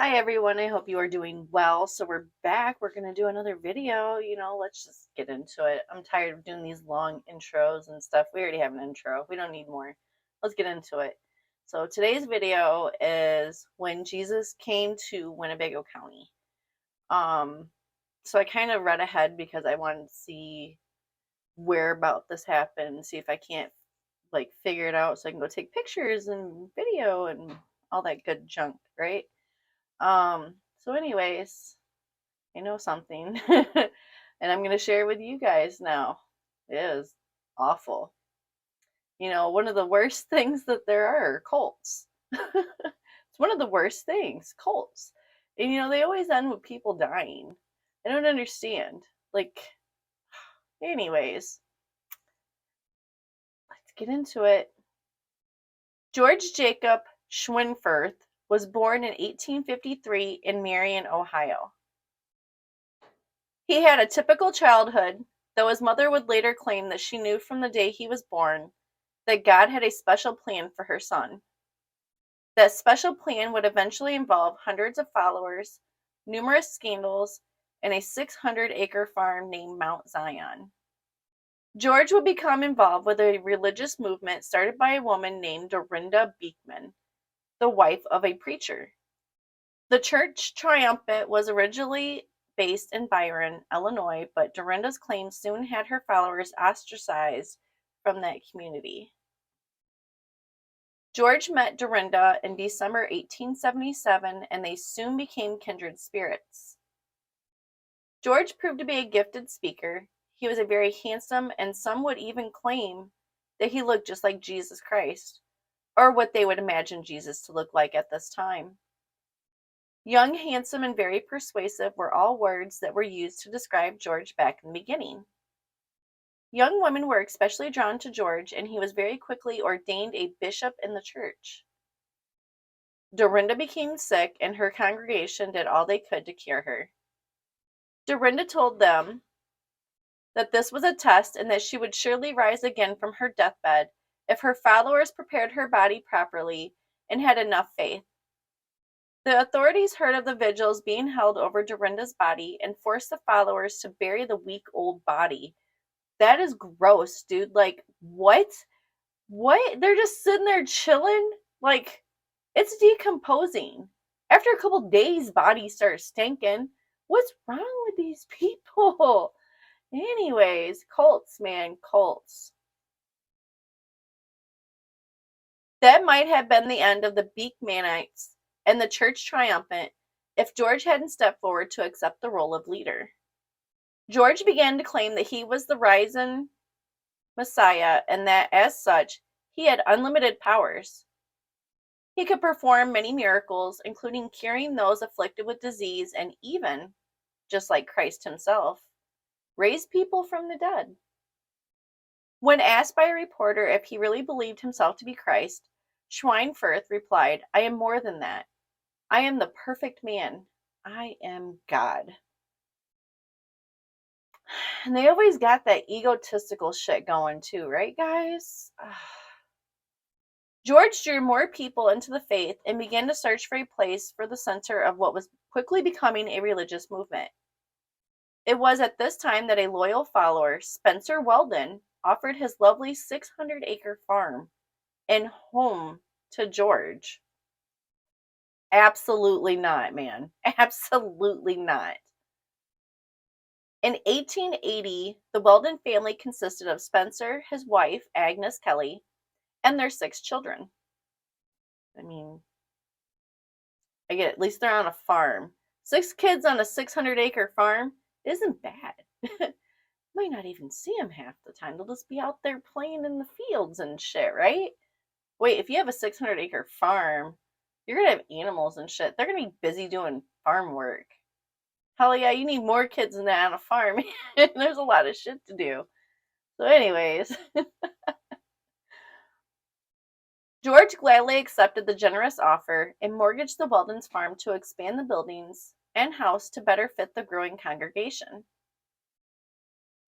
Hi everyone, I hope you are doing well. So we're back. We're going to do another video. Let's just get into it. I'm tired of doing these long intros and stuff. We already have an intro. We don't need more. Let's get into it. So today's video is when Jesus came to Winnebago County. So I kind of read ahead because I wanted to see where about this happened, see if I can't figure it out so I can go take pictures and video and all that good junk, right? So anyways, I know something and I'm going to share it with you guys now. It is awful. One of the worst things that there are cults. It's one of the worst things, cults. And they always end with people dying. I don't understand. Anyways, let's get into it. George Jacob Schwinfurth was born in 1853 in Marion, Ohio. He had a typical childhood, though his mother would later claim that she knew from the day he was born that God had a special plan for her son. That special plan would eventually involve hundreds of followers, numerous scandals, and a 600-acre farm named Mount Zion. George would become involved with a religious movement started by a woman named Dorinda Beekman, the wife of a preacher. The church triumphant was originally based in Byron, Illinois, but Dorinda's claims soon had her followers ostracized from that community. George met Dorinda in December 1877, and they soon became kindred spirits. George proved to be a gifted speaker. He was a very handsome, and some would even claim that he looked just like Jesus Christ, or what they would imagine Jesus to look like at this time. Young, handsome, and very persuasive were all words that were used to describe George back in the beginning. Young women were especially drawn to George, and he was very quickly ordained a bishop in the church. Dorinda became sick, and her congregation did all they could to cure her. Dorinda told them that this was a test and that she would surely rise again from her deathbed if her followers prepared her body properly and had enough faith. The authorities heard of the vigils being held over Dorinda's body and forced the followers to bury the weak old body. That is gross, dude. What? What? They're just sitting there chilling? It's decomposing. After a couple days, bodies start stinking. What's wrong with these people? Anyways, cults, man, cults. That might have been the end of the Beekmanites and the church triumphant if George hadn't stepped forward to accept the role of leader. George began to claim that he was the risen Messiah and that, as such, he had unlimited powers. He could perform many miracles, including curing those afflicted with disease and even, just like Christ himself, raise people from the dead. When asked by a reporter if he really believed himself to be Christ, Schweinfurth replied, "I am more than that. I am the perfect man. I am God." And they always got that egotistical shit going too, right, guys? George drew more people into the faith and began to search for a place for the center of what was quickly becoming a religious movement. It was at this time that a loyal follower, Spencer Weldon, offered his lovely 600-acre farm and home to George. Absolutely not, man. Absolutely not. In 1880, the Weldon family consisted of Spencer, his wife, Agnes Kelly, and their 6 children. I mean, I get it. At least they're on a farm. 6 kids on a 600-acre farm isn't bad. Might not even see them half the time. They'll just be out there playing in the fields and shit, right? Wait, if you have a 600-acre farm, you're going to have animals and shit. They're going to be busy doing farm work. Hell yeah, you need more kids than that on a farm. There's a lot of shit to do. So anyways, George gladly accepted the generous offer and mortgaged the Weldon's farm to expand the buildings and house to better fit the growing congregation.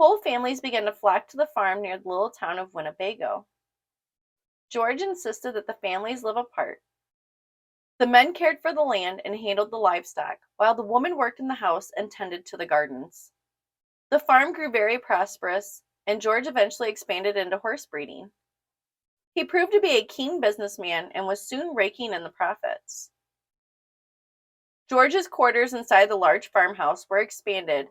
Whole families began to flock to the farm near the little town of Winnebago. George insisted that the families live apart. The men cared for the land and handled the livestock, while the woman worked in the house and tended to the gardens. The farm grew very prosperous, and George eventually expanded into horse breeding. He proved to be a keen businessman and was soon raking in the profits. George's quarters inside the large farmhouse were expanded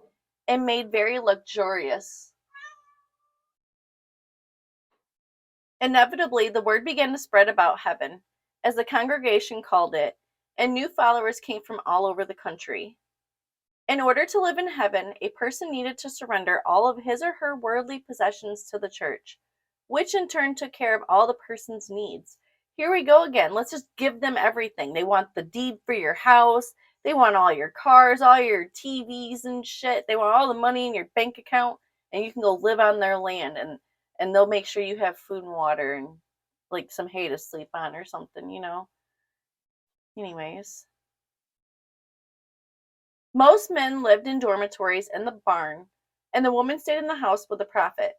and made very luxurious. Inevitably, the word began to spread about heaven, as the congregation called it, and new followers came from all over the country. In order to live in heaven, a person needed to surrender all of his or her worldly possessions to the church, which in turn took care of all the person's needs. Here we go again. Let's just give them everything. They want the deed for your house. They want all your cars, all your TVs and shit. They want all the money in your bank account, and you can go live on their land, and they'll make sure you have food and water and like some hay to sleep on or something, you know. Anyways, most men lived in dormitories in the barn, and the woman stayed in the house with the prophet.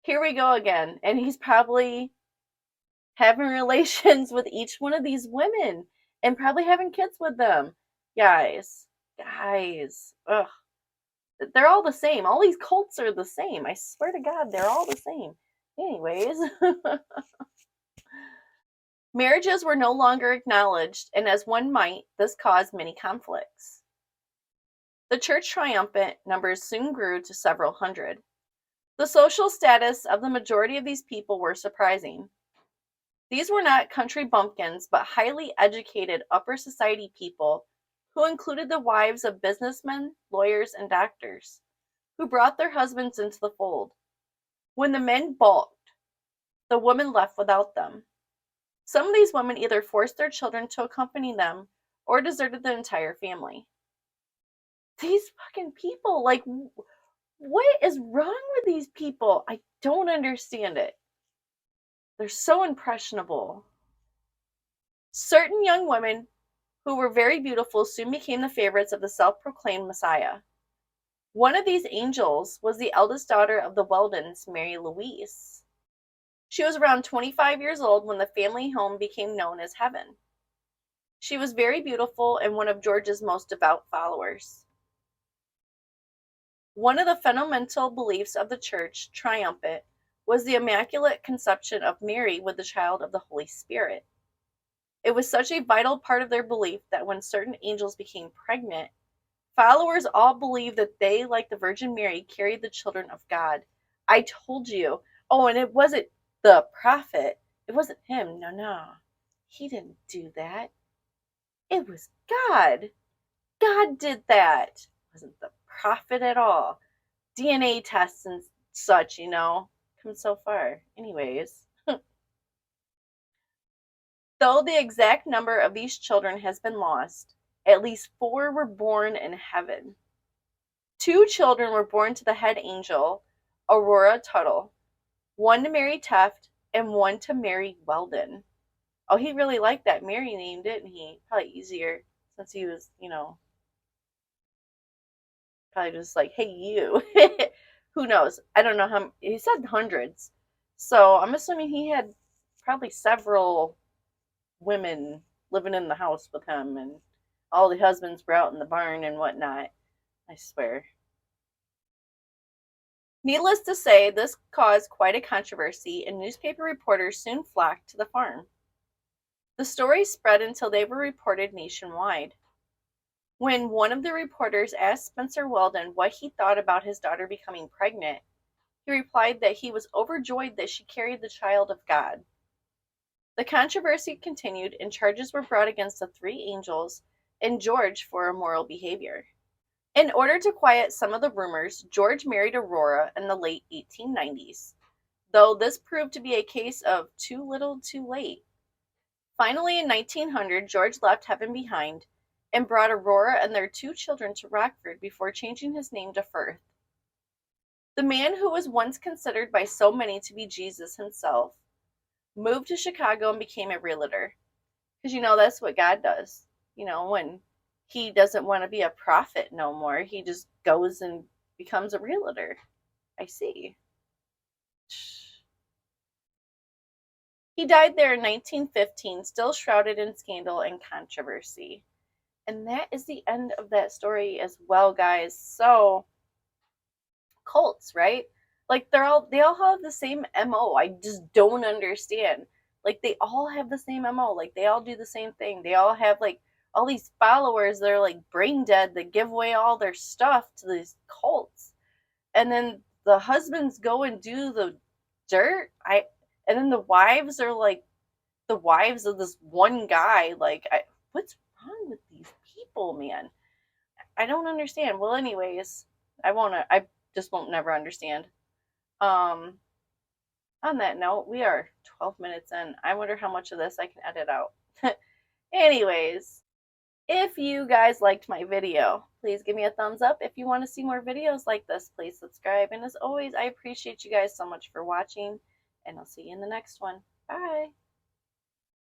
Here we go again, and he's probably having relations with each one of these women and probably having kids with them. Guys, ugh. They're all the same. All these cults are the same. I swear to God, they're all the same. Anyways, marriages were no longer acknowledged, and as one might, this caused many conflicts. The church triumphant numbers soon grew to several hundred. The social status of the majority of these people were surprising. These were not country bumpkins, but highly educated upper society people who included the wives of businessmen, lawyers, and doctors, who brought their husbands into the fold. When the men balked, the women left without them. Some of these women either forced their children to accompany them or deserted the entire family. These fucking people, like, what is wrong with these people? I don't understand it. They're so impressionable. Certain young women who were very beautiful soon became the favorites of the self-proclaimed Messiah. One of these angels was the eldest daughter of the Weldons, Mary Louise. She was around 25 years old when the family home became known as heaven. She was very beautiful and one of George's most devout followers. One of the fundamental beliefs of the church, triumphant, was the Immaculate Conception of Mary with the child of the Holy Spirit. It was such a vital part of their belief that when certain angels became pregnant, followers all believed that they, like the Virgin Mary, carried the children of God. I told you. Oh, and it wasn't the prophet. It wasn't him. No. He didn't do that. It was God. God did that. It wasn't the prophet at all. DNA tests and such, you know, come so far. Anyways. Though the exact number of these children has been lost, at least 4 were born in heaven. 2 children were born to the head angel, Aurora Tuttle, 1 to Mary Teft, and 1 to Mary Weldon. Oh, he really liked that Mary name, didn't he? Probably easier since he was, you know, probably just like, hey, you. Who knows? I don't know how. He said hundreds. So I'm assuming he had probably several women living in the house with him, and all the husbands were out in the barn and whatnot. I swear. Needless to say, this caused quite a controversy, and newspaper reporters soon flocked to the farm. The story spread until they were reported nationwide. When one of the reporters asked Spencer Weldon what he thought about his daughter becoming pregnant, he replied that he was overjoyed that she carried the child of God. The controversy continued, and charges were brought against the 3 angels and George for immoral behavior. In order to quiet some of the rumors, George married Aurora in the late 1890s, though this proved to be a case of too little too late. Finally, in 1900, George left heaven behind and brought Aurora and their 2 children to Rockford before changing his name to Firth. The man who was once considered by so many to be Jesus himself moved to Chicago and became a realtor. Because, you know, that's what God does. You know, when he doesn't want to be a prophet no more, he just goes and becomes a realtor. I see. He died there in 1915, still shrouded in scandal and controversy. And that is the end of that story as well, guys. So, cults, right? Like they all have the same MO. I just don't understand. Like they all have the same MO. Like they all do the same thing. They all have like all these followers that are like brain dead that give away all their stuff to these cults. And then the husbands go and do the dirt. And then the wives are like the wives of this one guy. What's wrong with these people, man? I don't understand. Well, anyways, I just won't never understand. Um, on that note, we are 12 minutes in. I wonder how much of this I can edit out. Anyways, if you guys liked my video, please give me a thumbs up. If you want to see more videos like this, please subscribe. And as always, I appreciate you guys so much for watching, and I'll see you in the next one. Bye.